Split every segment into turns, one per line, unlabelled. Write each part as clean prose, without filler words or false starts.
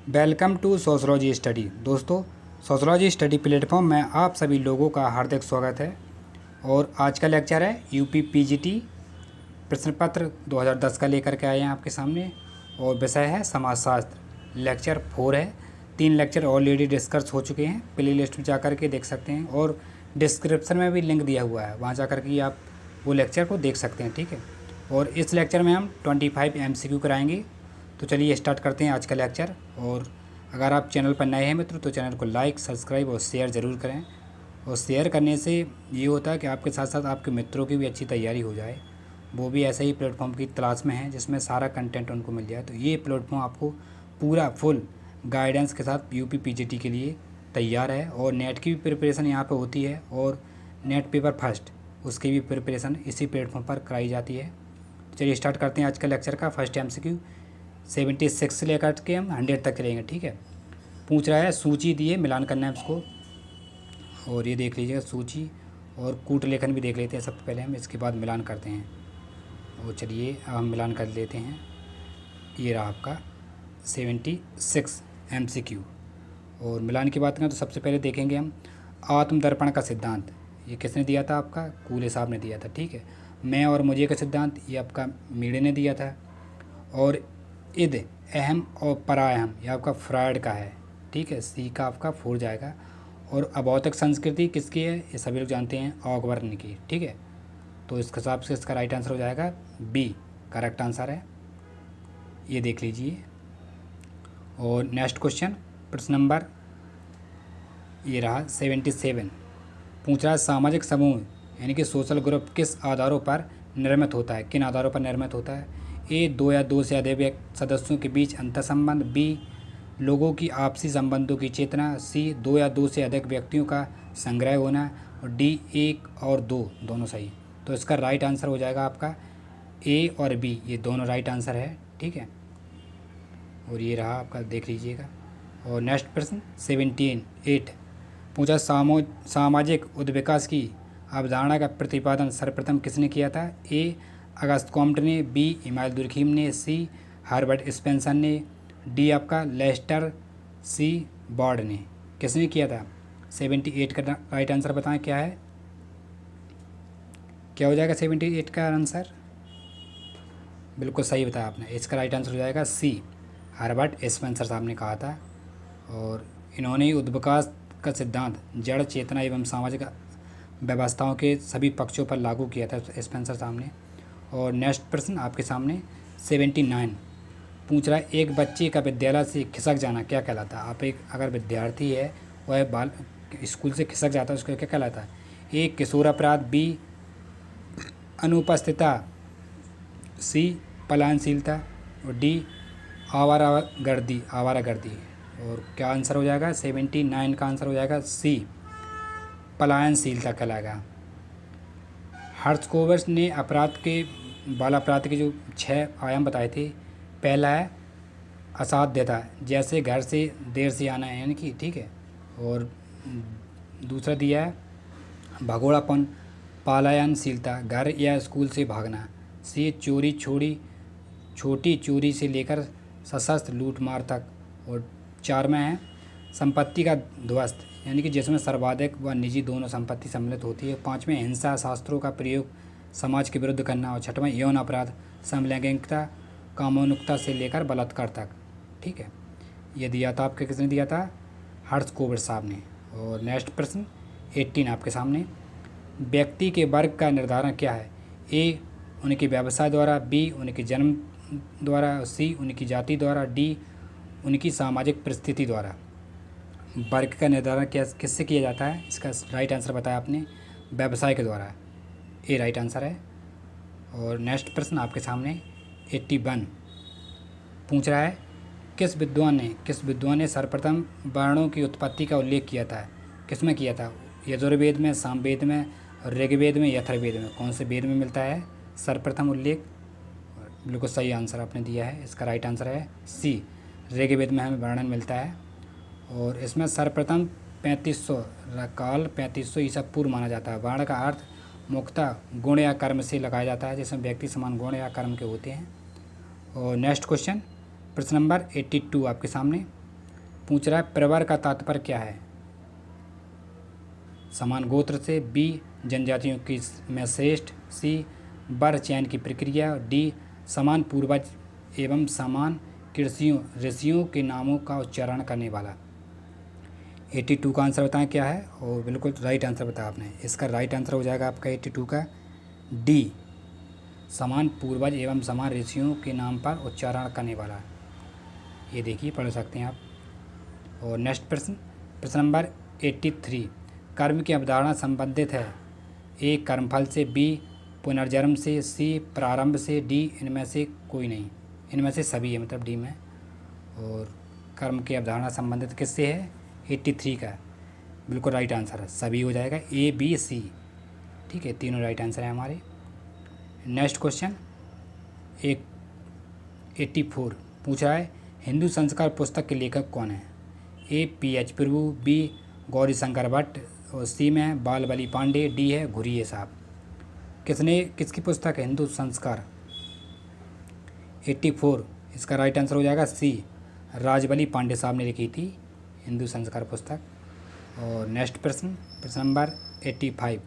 Welcome to sociology study. दोस्तों, sociology study platform में आप सभी लोगों का हार्दिक स्वागत है। और आज का लेक्चर है यूपी पीजीटी प्रश्न पत्र 2010 का लेकर के आए हैं आपके सामने। और विषय है समाजशास्त्र। लेक्चर 4 है। 3 लेक्चर ऑलरेडी डिस्कस हो चुके हैं। प्ले लिस्ट में जाकर के देख सकते हैं और डिस्क्रिप्शन में भी लिंक दिया हुआ है, वहाँ जाकर के आप वो लेक्चर को देख सकते हैं। ठीक है। और इस लेक्चर में हम 25 MCQ कराएंगे। तो चलिए स्टार्ट करते हैं आज का लेक्चर। और अगर आप चैनल पर नए हैं मित्र तो चैनल को लाइक, सब्सक्राइब और शेयर ज़रूर करें। और शेयर करने से ये होता है कि आपके साथ साथ आपके मित्रों की भी अच्छी तैयारी हो जाए, वो भी ऐसे ही प्लेटफॉर्म की तलाश में हैं जिसमें सारा कंटेंट उनको मिल जाए। तो ये प्लेटफॉर्म आपको पूरा फुल गाइडेंस के साथ यूपी पीजीटी के लिए तैयार है। और नेट की भी प्रिपरेशन यहाँ पर होती है और नेट पेपर फर्स्ट उसकी भी प्रिपरेशन इसी प्लेटफॉर्म पर कराई जाती है। चलिए स्टार्ट करते हैं आज का लेक्चर का। फर्स्ट MCQ 76 से लेकर के हम 100 तक करेंगे। ठीक है। पूछ रहा है सूची दिए, मिलान करना है उसको। और ये देख लीजिएगा सूची और कूट लेखन भी देख लेते हैं सबसे पहले हम, इसके बाद मिलान करते हैं। और चलिए अब हम मिलान कर लेते हैं। ये रहा आपका 76 MCQ। और मिलान की बात करें तो सबसे पहले देखेंगे हम आत्मदर्पण का सिद्धांत। ये किसने दिया था? आपका कूले साहब ने दिया था। ठीक है। मैं और मुझे का सिद्धांत ये आपका मीड़े ने दिया था। और इद, अहम और पराअहम ये आपका फ्रायड का है। ठीक है। सी का आपका 4 जाएगा। और अभौतिक संस्कृति किसकी है? ये सभी लोग जानते हैं, ऑगबर्न की। ठीक है। तो इसके हिसाब से इसका राइट आंसर हो जाएगा बी, करेक्ट आंसर है। ये देख लीजिए। और नेक्स्ट क्वेश्चन, प्रश्न नंबर ये रहा 77। पूछ रहा है सामाजिक समूह यानी कि सोशल ग्रुप किस आधारों पर निर्मित होता है? किन आधारों पर निर्मित होता है? ए, 2 या 2 से अधिक सदस्यों के बीच अंतर्संबंध। बी, लोगों की आपसी संबंधों की चेतना। सी, 2 या 2 से अधिक व्यक्तियों का संग्रह होना। और डी, 1 और 2 दोनों सही। तो इसका राइट आंसर हो जाएगा आपका ए और बी, ये दोनों राइट आंसर है। ठीक है। और ये रहा आपका, देख लीजिएगा। और नेक्स्ट प्रश्न 78 पूछा सामाजिक उद्विकास की अवधारणा का प्रतिपादन सर्वप्रथम किसने किया था? ए, अगस्त कॉम्ट ने। बी, इमाइल दुर्खीम ने। सी, हर्बर्ट स्पेंसर ने। डी आपका लेस्टर सी बॉर्ड ने। किसने किया था? 78 का राइट आंसर बताएं क्या है, क्या हो जाएगा 78 का आंसर? बिल्कुल सही बताया आपने। इसका राइट आंसर हो जाएगा सी, हर्बर्ट स्पेंसर साहब ने कहा था। और इन्होंने उद्विकास का सिद्धांत जड़, चेतना एवं सामाजिक व्यवस्थाओं के सभी पक्षों पर लागू किया था स्पेंसर साहब ने। और नेक्स्ट प्रश्न आपके सामने 79 पूछ रहा है एक बच्चे का विद्यालय से खिसक जाना क्या कहलाता है? आप एक अगर विद्यार्थी है वह बाल स्कूल से खिसक जाता है उसको क्या कहलाता है? ए, किशोर अपराध। बी, अनुपस्थितता। सी, पलायनशीलता। और डी, आवारागर्दी। और क्या आंसर हो जाएगा? 79 का आंसर हो जाएगा सी, पलायनशीलता कहलाएगा। हर्ट्ज़कोवर्स ने अपराध के बाल अपराध के जो 6 आयाम बताए थे। पहला है असाध्यता, जैसे घर से देर से आना है यानी कि। ठीक है। और दूसरा दिया है भगोड़ापन, पलायनशीलता, घर या स्कूल से भागना। सी, चोरी, छोटी चोरी से लेकर सशस्त्र लूटमार तक। और 4 में है संपत्ति का ध्वस्त यानी कि जिसमें सर्वाधिक व निजी दोनों संपत्ति सम्मिलित होती है। 5 में हिंसा शास्त्रों का प्रयोग समाज के विरुद्ध करना। और 6 में यौन अपराध, समलैंगिकता, कामोन्मुखता से लेकर बलात्कार तक। ठीक है। ये दिया था आपके, किसने दिया था? हर्ट्ज़कोवर्स साहब ने। और नेक्स्ट प्रश्न 18 आपके सामने, व्यक्ति के वर्ग का निर्धारण क्या है? ए, उनके व्यवसाय द्वारा। बी, उनके जन्म द्वारा। सी, उनकी जाति द्वारा। डी, उनकी सामाजिक परिस्थिति द्वारा। वर्ग का निर्धारण किससे किया जाता है? इसका राइट आंसर बताया आपने, व्यवसाय के द्वारा। ए राइट आंसर है। और नेक्स्ट प्रश्न आपके सामने 81 पूछ रहा है किस विद्वान ने सर्वप्रथम वर्णों की उत्पत्ति का उल्लेख किया था? किस में किया था? यजुर्वेद में, सामवेद में, ऋग्वेद में, अथर्ववेद में? कौन से वेद में मिलता है सर्वप्रथम उल्लेख? बिल्कुल सही आंसर आपने दिया है। इसका राइट आंसर है सी, ऋग्वेद में हमें वर्णन मिलता है। और इसमें सर्वप्रथम 3500 काल 3500 ईसा पूर्व माना जाता है। वर्ण का अर्थ मुख्यतः गुण या कर्म से लगाया जाता है, जिसमें व्यक्ति समान गुण या कर्म के होते हैं। और नेक्स्ट क्वेश्चन प्रश्न नंबर 82 आपके सामने, पूछ रहा है परिवार का तात्पर्य क्या है? समान गोत्र से, बी जनजातियों की में श्रेष्ठ, सी वर चयन की प्रक्रिया, डी समान पूर्वज एवं समान ऋषियों के नामों का उच्चारण करने वाला। 82 का आंसर बताएं क्या है, और बिल्कुल राइट आंसर बताया आपने। इसका राइट आंसर हो जाएगा आपका 82 का डी, समान पूर्वज एवं समान ऋषियों के नाम पर उच्चारण करने वाला। ये देखिए, पढ़ सकते हैं आप। और नेक्स्ट प्रश्न नंबर 83, कर्म की अवधारणा संबंधित है, ए कर्मफल से, बी पुनर्जन्म से, सी प्रारंभ से, डी इनमें से कोई नहीं। इनमें से सभी है, मतलब डी में। और कर्म की अवधारणा संबंधित किससे है? 83 का बिल्कुल राइट आंसर है, सभी हो जाएगा, ए बी सी। ठीक है, तीनों राइट आंसर है हमारे। नेक्स्ट क्वेश्चन 84 पूछ रहा है, हिंदू संस्कार पुस्तक के लेखक कौन है? A P H Prabhu, B Gauri Shankar Bhatt, और सी में है बाल बली पांडे, डी है घुरिये साहब। किसकी पुस्तक है हिंदू संस्कार? 84, इसका राइट आंसर हो जाएगा सी, राजबली पांडे साहब ने लिखी थी हिंदू संस्कार पुस्तक। और नेक्स्ट प्रश्न नंबर 85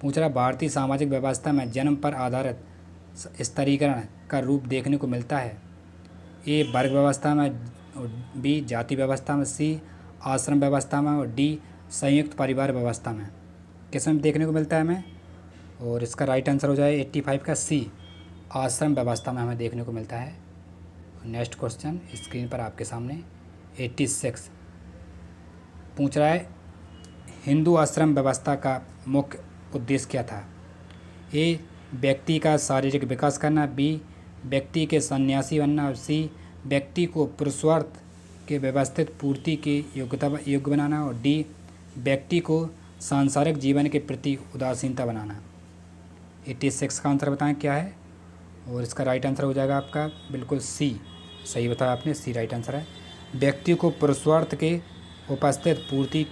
पूछ रहा, भारतीय सामाजिक व्यवस्था में जन्म पर आधारित स्तरीकरण का रूप देखने को मिलता है, ए वर्ग व्यवस्था में, बी जाति व्यवस्था में, सी आश्रम व्यवस्था में, और डी संयुक्त परिवार व्यवस्था में। किसमें देखने को मिलता है हमें? और इसका राइट आंसर हो जाए 85 का सी, आश्रम व्यवस्था में हमें देखने को मिलता है। नेक्स्ट क्वेश्चन स्क्रीन पर आपके सामने 86 पूछ रहा है, हिंदू आश्रम व्यवस्था का मुख्य उद्देश्य क्या था? ए व्यक्ति का शारीरिक विकास करना, बी व्यक्ति के सन्यासी बनना, सी व्यक्ति को पुरुषार्थ के व्यवस्थित पूर्ति के योग्य बनाना, और डी व्यक्ति को सांसारिक जीवन के प्रति उदासीनता बनाना। 86 का आंसर बताएं क्या है, और इसका राइट आंसर हो जाएगा आपका बिल्कुल सी, सही बताया आपने, सी राइट आंसर है, व्यक्ति को पुरुषार्थ के उपस्थित पूर्ति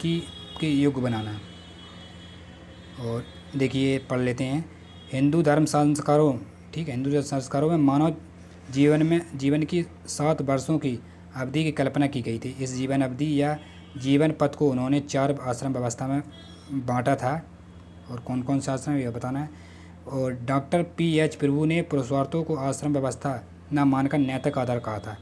के योग्य बनाना। और देखिए पढ़ लेते हैं, हिंदू धर्म संस्कारों, ठीक है, हिंदू धर्म संस्कारों में मानव जीवन की 7 वर्षों की अवधि की कल्पना की गई थी। इस जीवन अवधि या जीवन पथ को उन्होंने 4 आश्रम व्यवस्था में बांटा था, और कौन कौन से आश्रम यह बताना है। और डॉक्टर पी एच प्रभु ने पुरुषार्थों को आश्रम व्यवस्था न मानकर नैतिक आधार कहा था।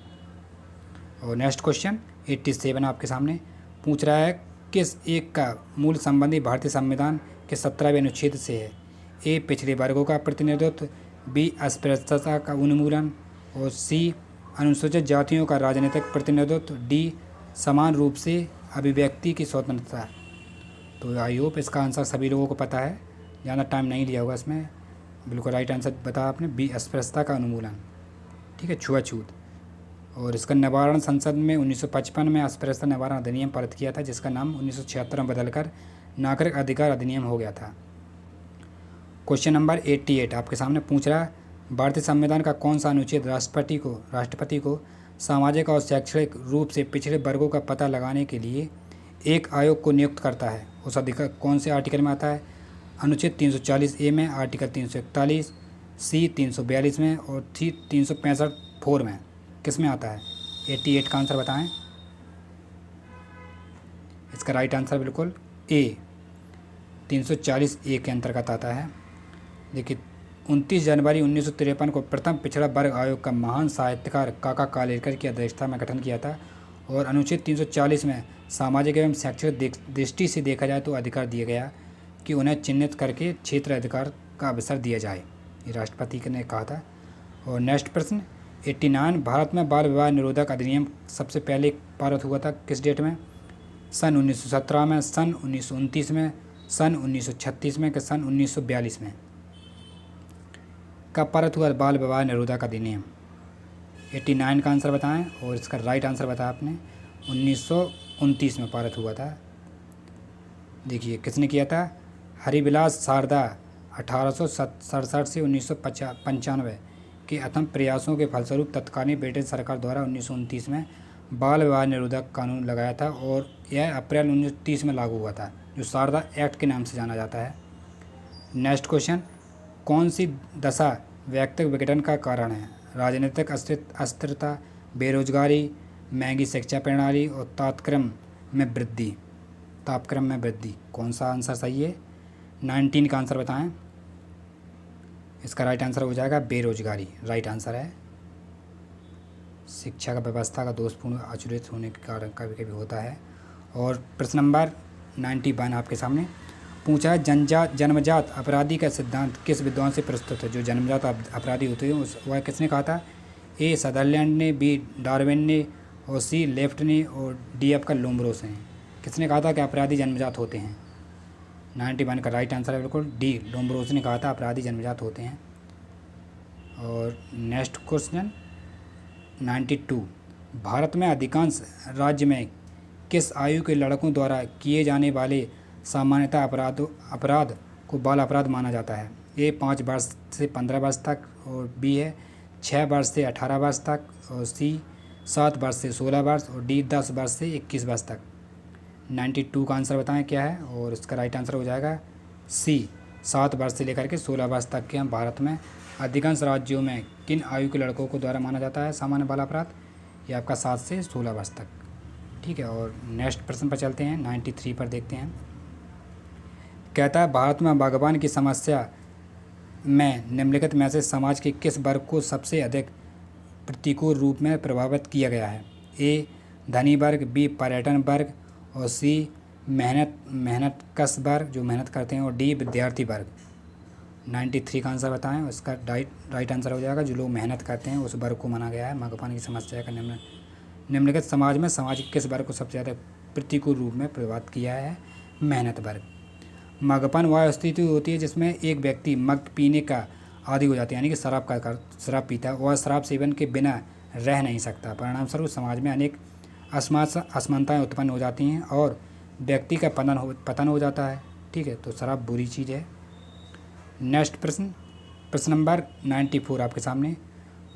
और नेक्स्ट क्वेश्चन 87 आपके सामने पूछ रहा है, किस एक का मूल संबंधी भारतीय संविधान के 17वें अनुच्छेद से है? ए पिछड़े वर्गों का प्रतिनिधित्व, बी अस्पृश्यता का उन्मूलन, और सी अनुसूचित जातियों का राजनीतिक प्रतिनिधित्व, डी समान रूप से अभिव्यक्ति की स्वतंत्रता। तो आई होप इसका आंसर सभी लोगों को पता है, ज़्यादा टाइम नहीं लिया होगा इसमें। बिल्कुल राइट आंसर बताया आपने, बी अस्पृश्यता का उन्मूलन। ठीक है, छुआछूत। और इसका निवारण संसद में 1955 में अस्पृश्यता निवारण अधिनियम पारित किया था, जिसका नाम 1976 में बदलकर नागरिक अधिकार अधिनियम हो गया था। क्वेश्चन नंबर 88 आपके सामने पूछ रहा है, भारतीय संविधान का कौन सा अनुच्छेद राष्ट्रपति को सामाजिक और शैक्षणिक रूप से पिछड़े वर्गों का पता लगाने के लिए एक आयोग को नियुक्त करता है? उस अधिकार कौन से आर्टिकल में आता है? अनुच्छेद 340 ए में, आर्टिकल 341, सी 342 में, और सी 365 4 में। किस में आता है? 88 का आंसर बताएं। इसका राइट आंसर बिल्कुल ए, 340 ए के अंतर्गत आता है। देखिए 29 जनवरी 1953 को प्रथम पिछड़ा वर्ग आयोग का महान साहित्यकार काका कालेलकर की अध्यक्षता में गठन किया था, और अनुच्छेद 340 में सामाजिक एवं शैक्षणिक दृष्टि से देखा जाए तो अधिकार दिया गया कि उन्हें चिन्हित करके क्षेत्र अधिकार का अवसर दिया जाए, ये राष्ट्रपति ने कहा था। और नेक्स्ट प्रश्न 89, भारत में बाल विवाह निरोधक अधिनियम सबसे पहले पारित हुआ था किस डेट में? सन 1917 में, सन 1929 में, सन 1936 में, कि सन 1942 में? कब पारित हुआ बाल विवाह निरोधक अधिनियम? 89 का आंसर बताएं, और इसका राइट आंसर बताया आपने, 1929 में पारित हुआ था। देखिए किसने किया था? हरिविलास शारदा 1867 से 1995 के अथम प्रयासों के फलस्वरूप तत्कालीन ब्रिटिश सरकार द्वारा 1929 में बाल विवाह निरोधक कानून लगाया था, और यह अप्रैल 1930 में लागू हुआ था, जो शारदा एक्ट के नाम से जाना जाता है। नेक्स्ट क्वेश्चन, कौन सी दशा व्यक्तिगत विघटन का कारण है? राजनीतिक अस्थिरता, बेरोजगारी, महंगी शिक्षा प्रणाली और तापक्रम में वृद्धि। कौन सा आंसर सही है? 19 का आंसर बताएं। इसका राइट आंसर हो जाएगा बेरोजगारी, राइट आंसर है। शिक्षा का व्यवस्था का दोषपूर्ण आचरित होने के कारण कभी कभी होता है। और प्रश्न नंबर 91 आपके सामने पूछा है, जन्मजात अपराधी का सिद्धांत किस विद्वान से प्रस्तुत है? जो जन्मजात अपराधी होते हैं वह किसने कहा था? ए सदरलैंड ने, बी डार्विन ने, और सी लेफ्ट ने, और डी आपका लोम्ब्रोस ने। किसने कहा था कि अपराधी जन्मजात होते हैं? 91 का राइट आंसर है बिल्कुल डी, लोम्ब्रोस ने कहा था अपराधी जन्मजात होते हैं। और नेक्स्ट क्वेश्चन 92, भारत में अधिकांश राज्य में किस आयु के लड़कों द्वारा किए जाने वाले सामान्यतः अपराध को बाल अपराध माना जाता है? ए 5 वर्ष से 15 वर्ष तक, और बी है 6 वर्ष से 18 वर्ष तक, और सी 7 वर्ष से 16 वर्ष, और डी 10 वर्ष से 21 वर्ष तक। 92 का आंसर बताएं क्या है? और इसका राइट आंसर हो जाएगा सी, 7 वर्ष से लेकर के 16 वर्ष तक के हम भारत में अधिकांश राज्यों में किन आयु के लड़कों को द्वारा माना जाता है सामान्य बाल अपराध? ये आपका 7 से 16 वर्ष तक। ठीक है, और नेक्स्ट प्रश्न पर चलते हैं, 93 पर देखते हैं। कहता है, भारत में बागबान की समस्या में निम्नलिखित में से समाज के किस वर्ग को सबसे अधिक प्रतिकूल रूप में प्रभावित किया गया है? ए धनी वर्ग, बी पर्यटन वर्ग, और सी मेहनतकश वर्ग जो मेहनत करते हैं, और डी विद्यार्थी वर्ग। 93 का आंसर बताएं। उसका राइट आंसर हो जाएगा जो लोग मेहनत करते हैं उस वर्ग को माना गया है। बागबान की समस्या का निम्नलिखित समाज में समाज के किस वर्ग को सबसे ज़्यादा प्रतिकूल रूप में प्रभावित किया है? मेहनत वर्ग। मद्यपान वह स्थिति होती है जिसमें एक व्यक्ति मद पीने का आदी हो जाता है, यानी कि शराब पीता है, वह शराब सेवन के बिना रह नहीं सकता। परिणामस्वरूप समाज में अनेक असमानताएं उत्पन्न हो जाती हैं और व्यक्ति का पतन हो जाता है। ठीक है, तो शराब बुरी चीज़ है। नेक्स्ट प्रश्न नंबर 94 आपके सामने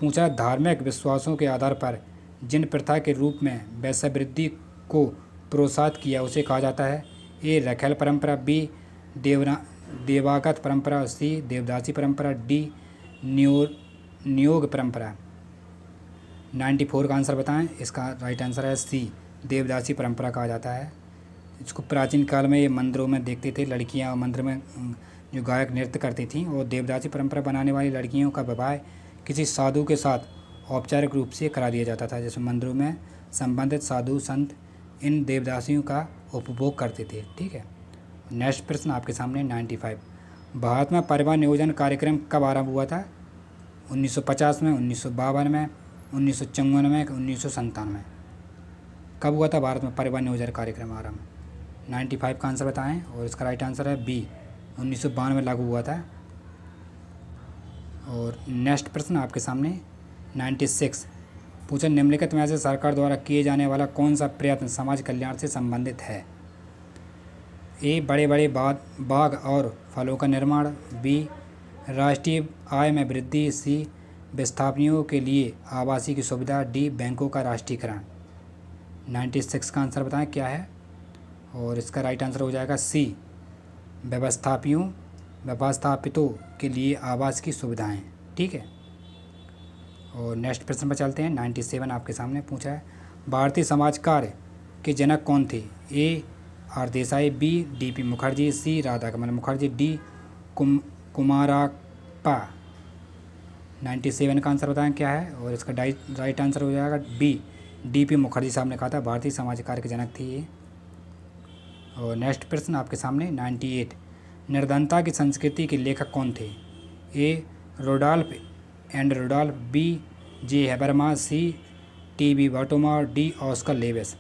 पूछा, धार्मिक विश्वासों के आधार पर जिन प्रथा के रूप में वैश्यवृद्धि को प्रोत्साहित किया उसे कहा जाता है? ए रखेल परंपरा, बी देवागत परंपरा, सी देवदासी परंपरा, डी नियोग परंपरा। 94 का आंसर बताएं। इसका राइट आंसर है सी, देवदासी परंपरा कहा जाता है। इसको प्राचीन काल में ये मंदिरों में देखते थे, लड़कियां मंदिर में जो गायक नृत्य करती थीं, और देवदासी परंपरा बनाने वाली लड़कियों का विवाह किसी साधु के साथ औपचारिक रूप से करा दिया जाता था, जिसमें मंदिरों में संबंधित साधु संत इन देवदासियों का उपभोग करते थे। ठीक है, नेक्स्ट प्रश्न आपके सामने 95, भारत में परिवहन नियोजन कार्यक्रम कब आरंभ हुआ था? 1950 में, 1952 में, 1954 में, 1997 कब हुआ था भारत में परिवहन नियोजन कार्यक्रम आरंभ? 95 का आंसर बताएं। और इसका राइट आंसर है बी, 1952 में लागू हुआ था। और नेक्स्ट प्रश्न आपके सामने 96 पूछा, निम्नलिखित में से सरकार द्वारा किए जाने वाला कौन सा प्रयत्न समाज कल्याण से संबंधित है? ए बड़े बड़े बाग और फलों का निर्माण, बी राष्ट्रीय आय में वृद्धि, सी विस्थापियों के लिए आवासीय की सुविधा, डी बैंकों का राष्ट्रीयकरण। 96 का आंसर बताएं क्या है? और इसका राइट आंसर हो जाएगा सी, व्यवस्थापितों के लिए आवास की सुविधाएं। ठीक है, और नेक्स्ट प्रश्न पर चलते हैं। 97 आपके सामने पूछा है, भारतीय समाज कार्य के जनक कौन थे? A R Desai, B D P. Mukherjee, C Radhakamal Mukherjee, D Kumarappa. 97 का आंसर बताएं क्या है? और इसका राइट आंसर हो जाएगा बी, डी.पी. मुखर्जी साहब ने कहा था भारतीय समाज कार्य के जनक थे ये। और नेक्स्ट प्रश्न आपके सामने 98, निर्धनता की संस्कृति के लेखक कौन थे? A Rudolph and Rudolph, B J Habermas, C T B. Bottomore, D Oscar Lewis.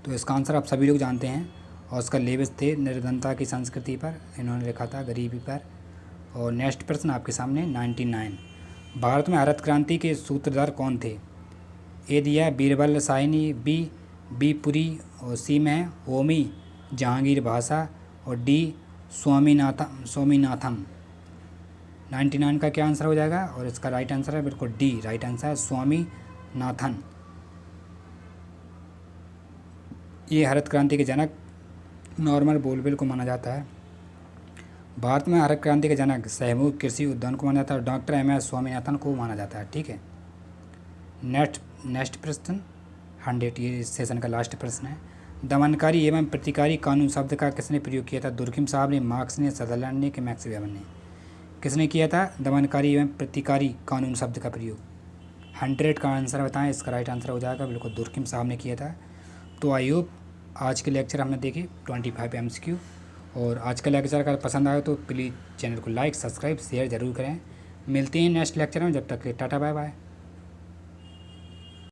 तो इसका आंसर आप सभी लोग जानते हैं, ऑस्कर लेविस थे निर्धनता की संस्कृति पर, इन्होंने लिखा था गरीबी पर। और नेक्स्ट प्रश्न आपके सामने 99, भारत में हरित क्रांति के सूत्रधार कौन थे? ए दिया है बीरबल साहनी, बी पुरी, और सी में है होमी जहांगीर भाषा, और डी स्वामीनाथन। 99 का क्या आंसर हो जाएगा? और इसका राइट आंसर है बिल्कुल डी, राइट आंसर है स्वामीनाथन। ये हरित क्रांति के जनक नॉर्मन बोरवेल को माना जाता है। भारत में हरित क्रांति के जनक सहमूल कृषि उद्यान को माना जाता है, डॉक्टर एम एस स्वामीनाथन को माना जाता है। ठीक है, नेक्स्ट प्रश्न 100 ये इस सेशन का लास्ट प्रश्न है। दमनकारी एवं प्रतिकारी कानून शब्द का किसने प्रयोग किया था? दुर्खिम साहब ने, मार्क्स ने, सदरलैंड ने कि मैक्स वेबर ने? किसने किया था दमनकारी एवं प्रतिकारी कानून शब्द का प्रयोग? 100 का आंसर बताएं, इसका राइट आंसर हो जाएगा बिल्कुल दुर्खिम साहब ने किया था। तो आई होप आज के लेक्चर हमने देखे 25 MCQ, और आज का लेक्चर अगर पसंद आए तो प्लीज़ चैनल को लाइक, सब्सक्राइब, शेयर ज़रूर करें। मिलते हैं नेक्स्ट लेक्चर में, जब तक के लिए टाटा बाय बाय।